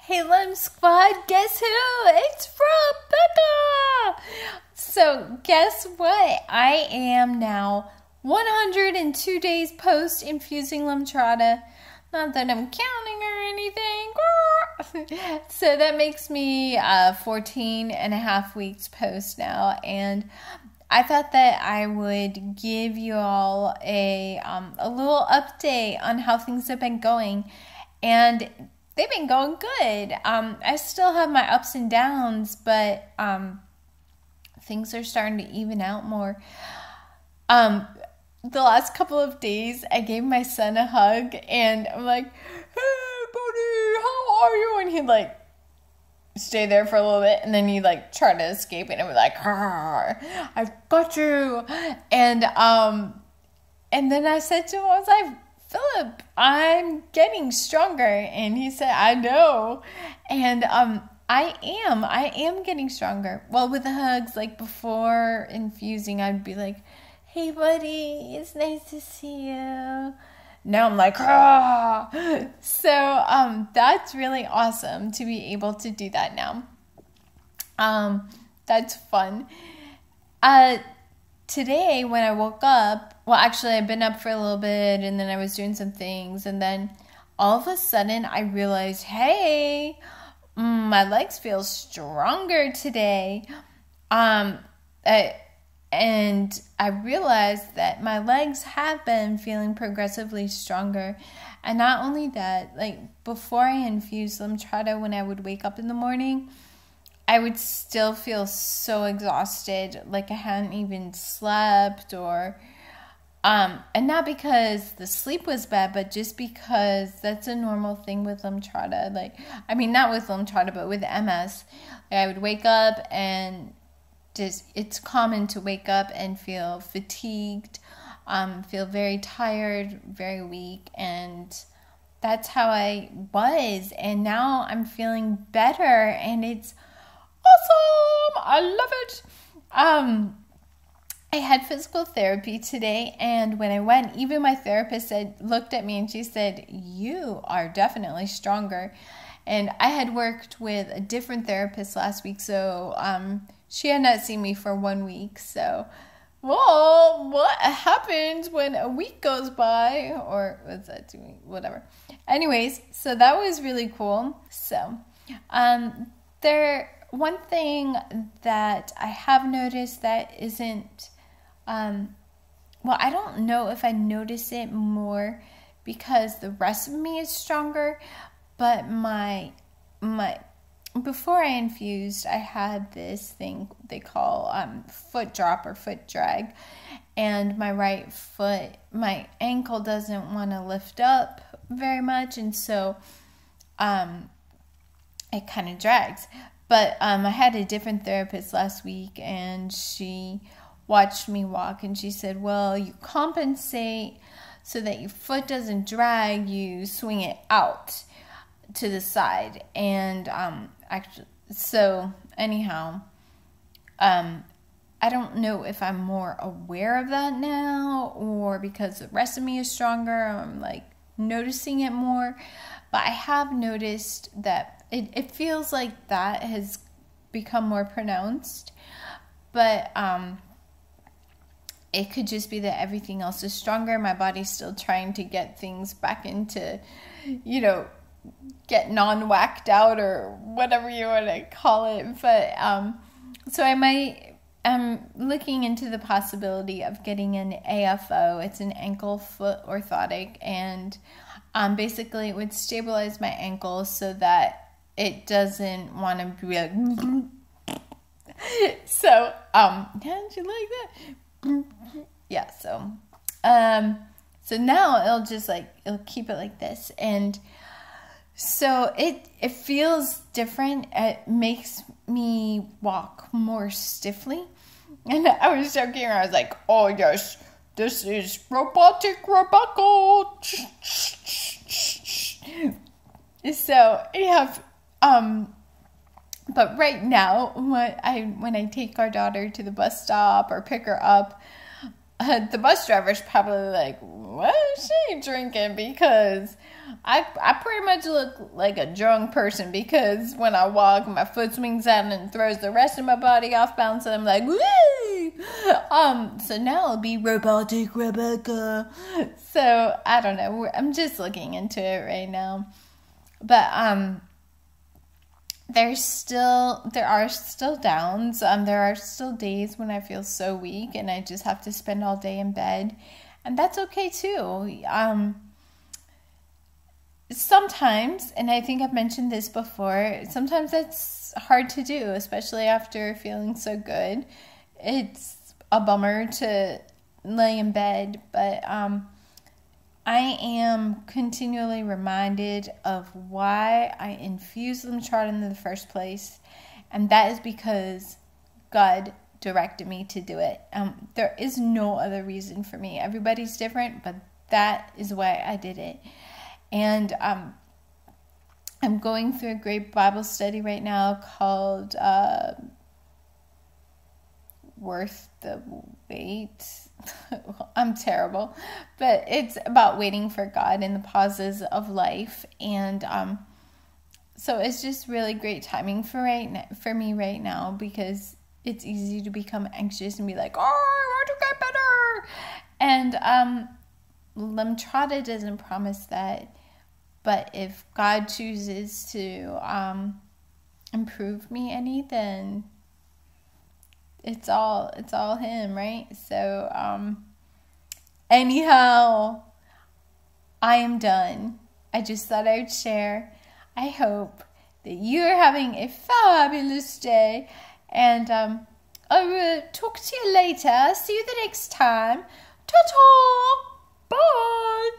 Hey Lem Squad, guess who? It's Rebecca! So guess what? I am now 102 days post infusing Lemtrada. Not that I'm counting or anything. So that makes me 14 and a half weeks post now. And I thought that I would give you all a little update on how things have been going. And they've been going good. I still have my ups and downs, but things are starting to even out more. The last couple of days, I gave my son a hug, and I'm like, "Hey, buddy, how are you?" And he'd like stay there for a little bit, and then he'd like try to escape, and I'd be like, "I've got you." And then I said to him, I was like, "Philip, I'm getting stronger." And he said, "I know." And I am getting stronger. Well, with the hugs, like before infusing, I'd be like, "Hey buddy, it's nice to see you." Now I'm like, "Ah." So that's really awesome to be able to do that now. That's fun. Today, when I woke up, well, actually, I've been up for a little bit, and then I was doing some things, and then all of a sudden, I realized, hey, my legs feel stronger today. And I realized that my legs have been feeling progressively stronger. And not only that, like, before I infused Lemtrada, when I would wake up in the morning, I would still feel so exhausted, like I hadn't even slept, or and not because the sleep was bad, but just because that's a normal thing with Lemtrada. Like, I mean, not with Lemtrada, but with MS. Like, I would wake up and just, it's common to wake up and feel fatigued, feel very tired, very weak, and that's how I was. And now I'm feeling better, and it's awesome. I love it. I had physical therapy today, and when I went, even my therapist looked at me and she said, "You are definitely stronger." And I had worked with a different therapist last week, so she had not seen me for 1 week. So, well, what happens when a week goes by, or what's that, 2 weeks, whatever. Anyways, so that was really cool. So, one thing that I have noticed that isn't, well, I don't know if I notice it more because the rest of me is stronger, but before I infused, I had this thing they call foot drop or foot drag, and my right foot, my ankle doesn't want to lift up very much, and so it kind of drags. But I had a different therapist last week, and she watched me walk, and she said, "Well, you compensate so that your foot doesn't drag, you swing it out to the side." And actually, so anyhow, I don't know if I'm more aware of that now, or because the rest of me is stronger, I'm like noticing it more. But I have noticed that it feels like that has become more pronounced. But it could just be that everything else is stronger. My body's still trying to get things back into, get non-whacked out or whatever you want to call it. But so I'm looking into the possibility of getting an AFO. It's an ankle foot orthotic, and basically it would stabilize my ankle so that it doesn't want to be like so did you like that? Yeah, so now it'll keep it like this, and so it feels different. It makes me walk more stiffly. And I was joking around. I was like, "Oh yes, this is robotic Rebecca." So you have but right now, when I take our daughter to the bus stop or pick her up, the bus driver's probably like, "What is she drinking?" Because I pretty much look like a drunk person because when I walk, my foot swings out and throws the rest of my body off balance, and I'm like, woo! So now I'll be robotic Rebecca. So I don't know. I'm just looking into it right now, but there are still downs. There are still days when I feel so weak and I just have to spend all day in bed, and that's okay too. Sometimes, and I think I've mentioned this before, sometimes that's hard to do, especially after feeling so good. It's a bummer to lay in bed, but I am continually reminded of why I infused LemtradaVision in the first place, and that is because God directed me to do it. There is no other reason for me. Everybody's different, but that is why I did it. And I'm going through a great Bible study right now called Worth the Wait. I'm terrible, but it's about waiting for God in the pauses of life, and so it's just really great timing for me right now, because it's easy to become anxious and be like, oh, I want to get better, and Lemtrada doesn't promise that, but if God chooses to improve me any, then it's all him, right? So anyhow, I am done. I just thought I would share. I hope that you're having a fabulous day, and I will talk to you later. See you the next time. Ta-ta! Bye!